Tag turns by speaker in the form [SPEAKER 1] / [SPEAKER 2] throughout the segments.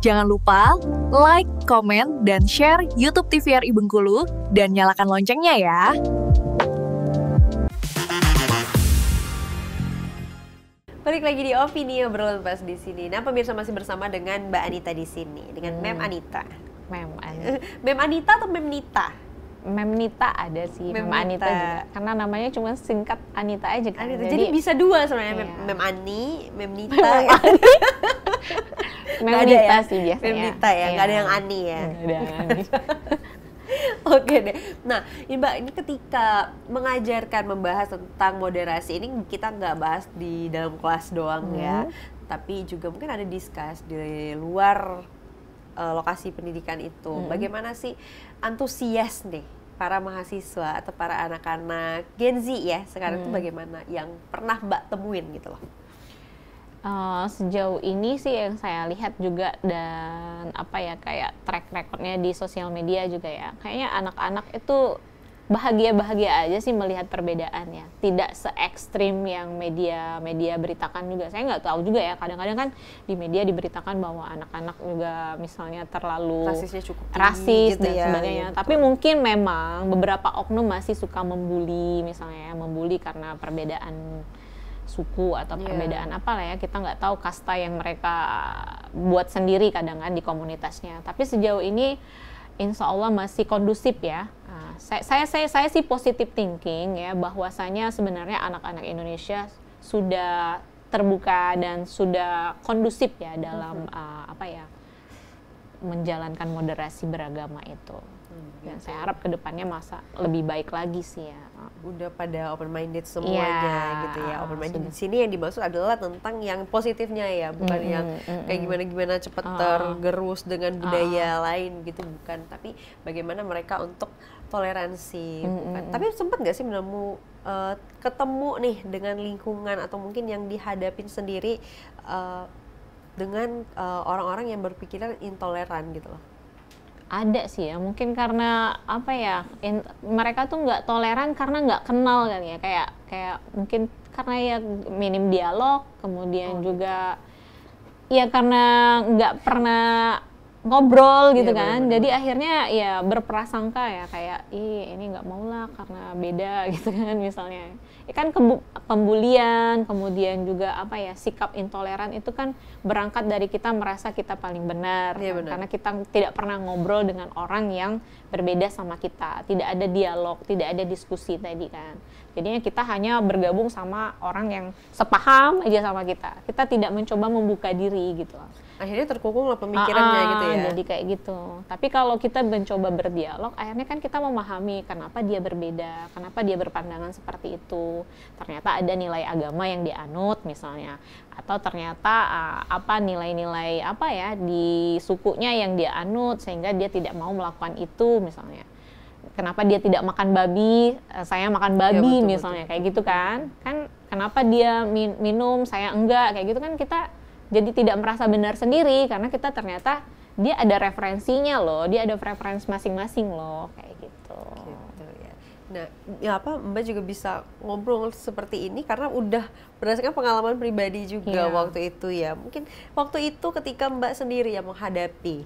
[SPEAKER 1] Jangan lupa like, komen, dan share YouTube TVRI Bengkulu dan nyalakan loncengnya ya.
[SPEAKER 2] Balik lagi di Opini Obrolan Pas di sini. Nah, pemirsa masih bersama dengan Mbak Anita di sini, dengan Mem Anita. Mem Anita atau Mem Nita?
[SPEAKER 3] Mem Nita ada sih, Mem Anita juga. Karena namanya cuma singkat Anita aja kan.
[SPEAKER 2] Anita. Jadi bisa dua sebenarnya,
[SPEAKER 3] iya.
[SPEAKER 2] Mem Ani, Mem Nita.
[SPEAKER 3] Mem Nita sih biasanya.
[SPEAKER 2] Mem Nita ya, nggak ada yang Ani ya.
[SPEAKER 3] Nggak ada yang Ani.
[SPEAKER 2] Oke deh. Nah, ini Mbak, ini ketika mengajarkan, membahas tentang moderasi, ini kita nggak bahas di dalam kelas doang ya, tapi juga mungkin ada discuss di luar lokasi pendidikan itu. Bagaimana sih antusias nih para mahasiswa atau para anak-anak Gen Z ya sekarang itu bagaimana yang pernah Mbak temuin gitu loh?
[SPEAKER 3] Sejauh ini sih yang saya lihat juga dan kayak track recordnya di sosial media juga ya, kayaknya anak-anak itu bahagia-bahagia aja sih melihat perbedaan ya, tidak se ekstrim yang media beritakan juga. Saya nggak tahu juga ya, kadang-kadang kan di media diberitakan bahwa anak-anak juga misalnya terlalu
[SPEAKER 2] rasisnya cukup tinggi,
[SPEAKER 3] rasis
[SPEAKER 2] gitu
[SPEAKER 3] dan
[SPEAKER 2] ya,
[SPEAKER 3] sebagainya.
[SPEAKER 2] ya,
[SPEAKER 3] tapi mungkin memang beberapa oknum masih suka membuli, misalnya membuli karena perbedaan suku atau perbedaan apalah ya, kita nggak tahu kasta yang mereka buat sendiri kadang kan di komunitasnya. Tapi sejauh ini insya Allah masih kondusif ya. Saya sih positive thinking ya, bahwasanya sebenarnya anak-anak Indonesia sudah terbuka dan sudah kondusif ya dalam menjalankan moderasi beragama itu. Dan saya harap kedepannya masa lebih baik lagi sih ya.
[SPEAKER 2] Udah pada open minded semuanya gitu ya. Open minded di sini yang dimaksud adalah tentang yang positifnya ya, bukan yang kayak gimana cepat tergerus dengan budaya lain gitu, bukan. Tapi bagaimana mereka untuk toleransi, bukan. Tapi sempat nggak sih menemu ketemu nih dengan lingkungan atau mungkin yang dihadapin sendiri dengan orang-orang yang berpikiran intoleran gitu loh?
[SPEAKER 3] Ada sih ya, mungkin karena mereka tuh nggak toleran karena nggak kenal kan ya, kayak mungkin karena ya minim dialog, kemudian juga ya karena nggak pernah ngobrol gitu kan, bener. Jadi akhirnya ya berprasangka ya kayak ini nggak mau lah karena beda gitu kan misalnya. Kan pembulian, kemudian juga sikap intoleran itu kan berangkat dari kita merasa kita paling benar, kan? Karena kita tidak pernah ngobrol dengan orang yang berbeda sama kita, tidak ada dialog, tidak ada diskusi tadi kan. Jadinya kita hanya bergabung sama orang yang sepaham aja sama kita tidak mencoba membuka diri gitu.
[SPEAKER 2] Akhirnya terkukung lah pemikirannya gitu ya.
[SPEAKER 3] Jadi kayak gitu. Tapi kalau kita mencoba berdialog, akhirnya kan kita memahami kenapa dia berbeda, kenapa dia berpandangan seperti itu. Ternyata ada nilai agama yang dianut misalnya, atau ternyata nilai-nilai di sukunya yang dia anut sehingga dia tidak mau melakukan itu misalnya. Kenapa dia tidak makan babi, saya makan babi misalnya, kayak gitu kan. Kan kenapa dia minum, saya enggak, kayak gitu kan kita jadi tidak merasa benar sendiri karena kita ternyata dia ada referensinya loh, dia ada preferensi masing-masing loh, kayak gitu.
[SPEAKER 2] Gitu ya. Nah, Mbak juga bisa ngobrol seperti ini karena udah berdasarkan pengalaman pribadi juga waktu itu ya. Mungkin waktu itu ketika Mbak sendiri yang menghadapi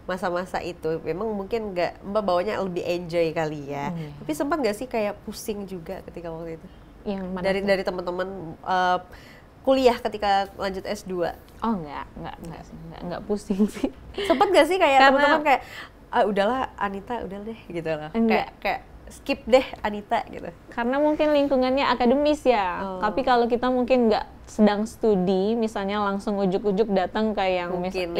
[SPEAKER 2] masa-masa itu, memang mungkin Mbak bawanya lebih enjoy kali ya. Tapi sempat nggak sih kayak pusing juga ketika waktu itu?
[SPEAKER 3] Yang mana
[SPEAKER 2] dari teman-teman kuliah ketika lanjut S2?
[SPEAKER 3] Oh enggak pusing sih.
[SPEAKER 2] Sempet gak sih kayak teman-teman kayak udahlah Anita, udah deh gitu loh. Kayak skip deh Anita gitu.
[SPEAKER 3] Karena mungkin lingkungannya akademis ya. Tapi kalau kita mungkin nggak sedang studi, misalnya langsung ujuk-ujuk datang ke yang
[SPEAKER 2] mungkin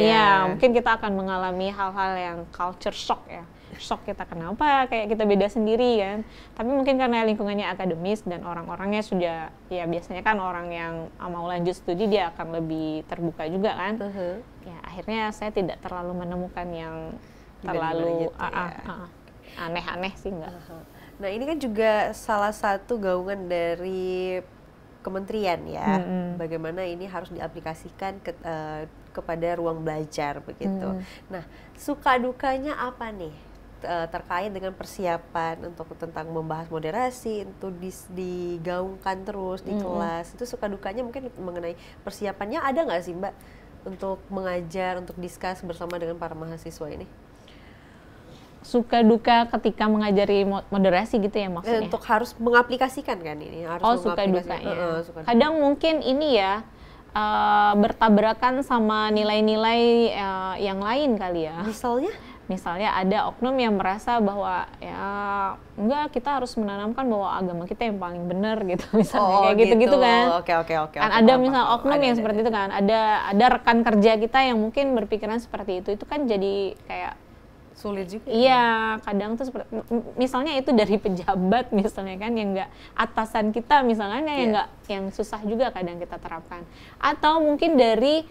[SPEAKER 3] mungkin kita akan mengalami hal-hal yang culture shock ya. Shock kita kenapa kayak kita beda sendiri kan. Tapi mungkin karena lingkungannya akademis dan orang-orangnya sudah ya biasanya kan orang yang mau lanjut studi dia akan lebih terbuka juga kan. Ya akhirnya saya tidak terlalu menemukan yang terlalu aneh-aneh sih enggak.
[SPEAKER 2] Nah ini kan juga salah satu gaungan dari kementerian ya. Bagaimana ini harus diaplikasikan kepada ruang belajar begitu. Nah suka dukanya apa nih? Terkait dengan persiapan untuk tentang membahas moderasi itu digaungkan terus di kelas, itu suka dukanya mungkin mengenai persiapannya ada nggak sih Mbak untuk mengajar, untuk diskus bersama dengan para mahasiswa ini?
[SPEAKER 3] Suka duka ketika mengajari moderasi gitu ya maksudnya?
[SPEAKER 2] Untuk harus mengaplikasikan kan ini? Harus
[SPEAKER 3] suka dukanya.
[SPEAKER 2] suka duka.
[SPEAKER 3] Kadang mungkin ini ya, bertabrakan sama nilai-nilai yang lain kali ya. Misalnya ada oknum yang merasa bahwa ya enggak, kita harus menanamkan bahwa agama kita yang paling benar gitu, misalnya kayak gitu kan.
[SPEAKER 2] Oke.
[SPEAKER 3] Kan ada misal oknum yang seperti itu kan. Ada rekan kerja kita yang mungkin berpikiran seperti itu kan jadi kayak
[SPEAKER 2] sulit juga.
[SPEAKER 3] Iya, kadang tuh seperti misalnya itu dari pejabat misalnya kan yang enggak atasan kita misalnya yang enggak, yang susah juga kadang kita terapkan. Atau mungkin dari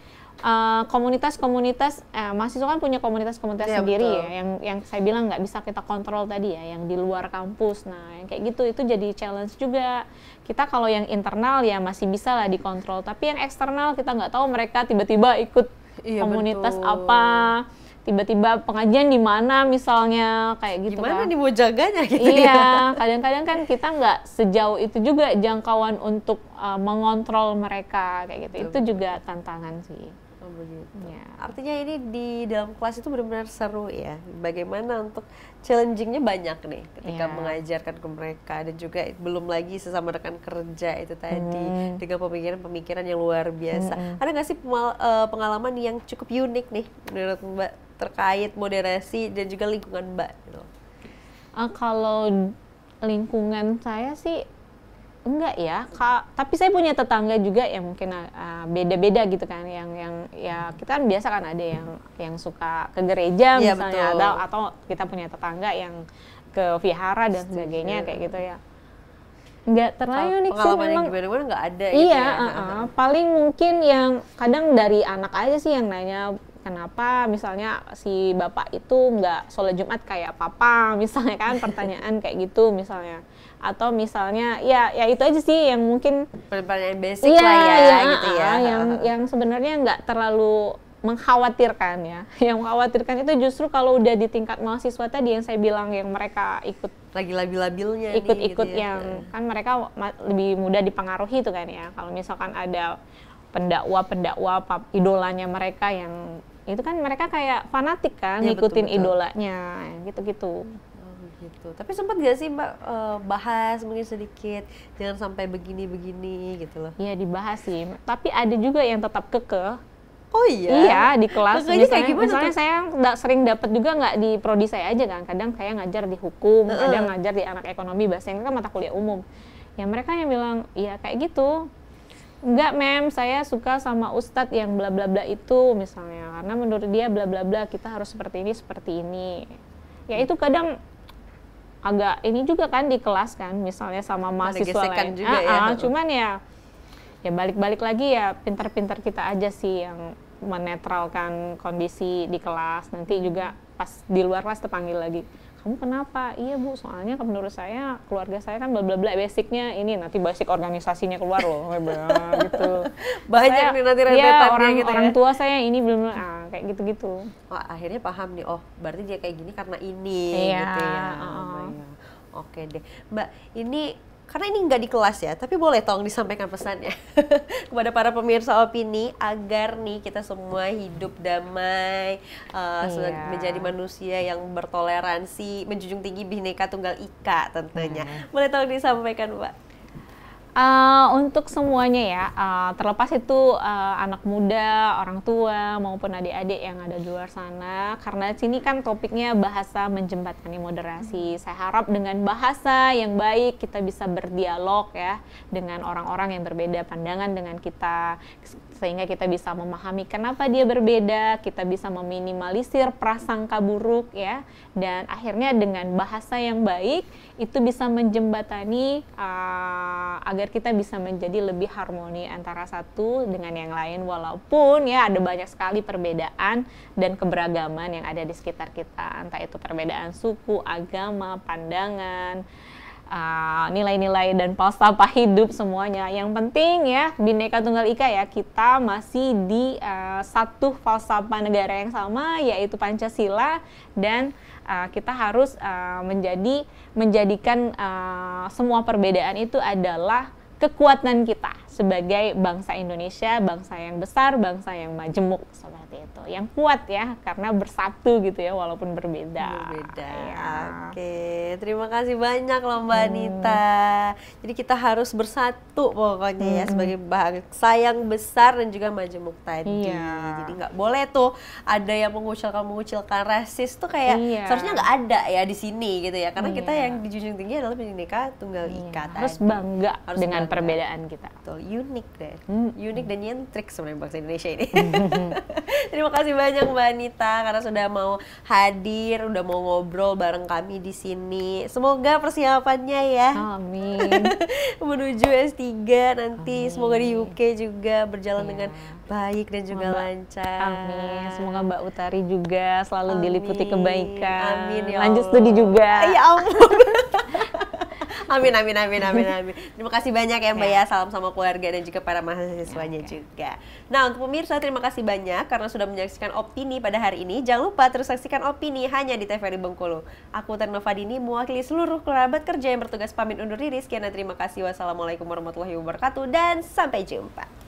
[SPEAKER 3] komunitas-komunitas, mahasiswa kan punya komunitas-komunitas sendiri
[SPEAKER 2] betul.
[SPEAKER 3] ya, yang saya bilang nggak bisa kita kontrol tadi ya, yang di luar kampus. Nah, yang kayak gitu itu jadi challenge juga. Kita kalau yang internal ya masih bisa lah dikontrol, tapi yang eksternal kita nggak tahu mereka tiba-tiba ikut komunitas apa, tiba-tiba pengajian di mana misalnya, kayak gitu.
[SPEAKER 2] Gimana
[SPEAKER 3] kan.
[SPEAKER 2] nih mau jaganya gitu
[SPEAKER 3] Iya, kadang-kadang kan kita nggak sejauh itu juga jangkauan untuk mengontrol mereka kayak gitu. Itu juga tantangan sih.
[SPEAKER 2] Begitu.
[SPEAKER 3] Ya.
[SPEAKER 2] Artinya ini di dalam kelas itu benar-benar seru ya. Bagaimana untuk challengingnya banyak nih ketika mengajarkan ke mereka, dan juga belum lagi sesama rekan kerja itu tadi dengan pemikiran-pemikiran yang luar biasa. Ada nggak sih pengalaman yang cukup unik nih menurut Mbak terkait moderasi dan juga lingkungan Mbak? Gitu.
[SPEAKER 3] Kalau lingkungan saya sih enggak ya, tapi saya punya tetangga juga yang mungkin beda-beda gitu kan, yang ya kita kan biasa kan ada yang suka ke gereja misalnya, atau kita punya tetangga yang ke vihara dan sebagainya kayak gitu ya. Enggak terlalu unik sih memang.
[SPEAKER 2] Pengalaman yang gimana nggak ada
[SPEAKER 3] iya,
[SPEAKER 2] gitu ya.
[SPEAKER 3] Paling mungkin yang kadang dari anak aja sih yang nanya, kenapa misalnya si bapak itu nggak sholat Jumat kayak papa misalnya kan, pertanyaan kayak gitu misalnya. Atau misalnya ya itu aja sih yang mungkin
[SPEAKER 2] pertanyaan basic lah ya gitu ya.
[SPEAKER 3] Yang sebenarnya nggak terlalu mengkhawatirkan ya. Yang mengkhawatirkan itu justru kalau udah di tingkat mahasiswa tadi yang saya bilang, yang mereka ikut
[SPEAKER 2] lagi labil-labilnya
[SPEAKER 3] ikut-ikut
[SPEAKER 2] gitu ya.
[SPEAKER 3] Yang kan mereka lebih mudah dipengaruhi itu kan ya. Kalau misalkan ada pendakwa idolanya mereka yang itu kan mereka kayak fanatik kan, ngikutin idolanya gitu-gitu.
[SPEAKER 2] Gitu. Tapi sempat gak sih Mbak bahas mungkin sedikit, jangan sampai begini-begini gitu loh?
[SPEAKER 3] Iya dibahas sih, tapi ada juga yang tetap kekeh.
[SPEAKER 2] Oh iya?
[SPEAKER 3] Iya, di kelas. Misalnya saya sering dapat juga nggak di prodi saya aja kan, kadang kayak ngajar di hukum, kadang ngajar di anak ekonomi, bahasa Inggris kan mata kuliah umum. Ya mereka yang bilang, iya kayak gitu. Enggak mem, saya suka sama ustadz yang bla bla bla itu misalnya, karena menurut dia bla bla bla kita harus seperti ini. Ya itu kadang agak ini juga kan di kelas kan, misalnya sama mahasiswa lain.
[SPEAKER 2] Juga ya.
[SPEAKER 3] Cuman ya balik-balik lagi ya pintar-pintar kita aja sih yang menetralkan kondisi di kelas. Nanti juga pas di luar kelas terpanggil lagi, kamu kenapa? Iya bu, soalnya menurut saya keluarga saya kan bla bla bla, basicnya ini, nanti basic organisasinya keluar loh, gitu.
[SPEAKER 2] Banyak nih nanti rentetannya gitu ya.
[SPEAKER 3] Orang tua saya ini belum, kayak gitu-gitu.
[SPEAKER 2] Oh, akhirnya paham nih, oh berarti dia kayak gini karena ini gitu ya. Oke deh, Mbak, ini karena ini nggak di kelas ya, tapi boleh tolong disampaikan pesannya kepada para pemirsa Opini agar nih kita semua hidup damai, menjadi manusia yang bertoleransi, menjunjung tinggi Bhinneka Tunggal Ika tentunya. Boleh tolong disampaikan, Mbak?
[SPEAKER 3] Untuk semuanya ya, terlepas itu anak muda, orang tua maupun adik-adik yang ada di luar sana, karena sini kan topiknya bahasa menjembatani moderasi. Saya harap dengan bahasa yang baik kita bisa berdialog ya dengan orang-orang yang berbeda pandangan dengan kita, sehingga kita bisa memahami kenapa dia berbeda, kita bisa meminimalisir prasangka buruk ya, dan akhirnya dengan bahasa yang baik itu bisa menjembatani agar kita bisa menjadi lebih harmoni antara satu dengan yang lain, walaupun ya ada banyak sekali perbedaan dan keberagaman yang ada di sekitar kita, entah itu perbedaan suku, agama, pandangan, nilai-nilai dan falsafah hidup semuanya. Yang penting ya Bhinneka Tunggal Ika ya, kita masih di satu falsafah negara yang sama, yaitu Pancasila, dan kita harus menjadikan semua perbedaan itu adalah kekuatan kita, sebagai bangsa Indonesia, bangsa yang besar, bangsa yang majemuk seperti itu, yang kuat ya karena bersatu gitu ya walaupun berbeda. Ya.
[SPEAKER 2] Oke, terima kasih banyak loh Mbak Anita. Jadi kita harus bersatu pokoknya ya sebagai bangsa yang besar dan juga majemuk tadi.
[SPEAKER 3] Iya.
[SPEAKER 2] Jadi nggak boleh tuh ada yang mengucilkan rasis tuh kayak seharusnya nggak ada ya di sini gitu ya, karena kita yang dijunjung tinggi adalah Bhinneka Tunggal Ika tadi.
[SPEAKER 3] Harus bangga
[SPEAKER 2] Harus
[SPEAKER 3] dengan
[SPEAKER 2] bangga.
[SPEAKER 3] perbedaan kita.
[SPEAKER 2] Betul, unik deh. Unik dan nyentrik sebenarnya bangsa Indonesia ini. Terima kasih banyak Mbak Anita karena sudah mau hadir, udah mau ngobrol bareng kami di sini. Semoga persiapannya ya
[SPEAKER 3] Amin.
[SPEAKER 2] menuju S3 nanti semoga di UK juga berjalan dengan baik dan juga lancar.
[SPEAKER 3] Amin. Semoga Mbak Utari juga selalu
[SPEAKER 2] Amin.
[SPEAKER 3] diliputi kebaikan.
[SPEAKER 2] Amin ya
[SPEAKER 3] Lanjut
[SPEAKER 2] Allah.
[SPEAKER 3] studi juga.
[SPEAKER 2] Ya ampun. Amin. Terima kasih banyak ya Mbak ya. Salam sama keluarga dan juga para mahasiswanya juga. Nah, untuk pemirsa terima kasih banyak karena sudah menyaksikan Opini pada hari ini. Jangan lupa terus saksikan Opini hanya di TVRI Bengkulu. Aku Terno Fadini mewakili seluruh kerabat kerja yang bertugas pamit undur diri. Sekian dan terima kasih. Wassalamualaikum warahmatullahi wabarakatuh dan sampai jumpa.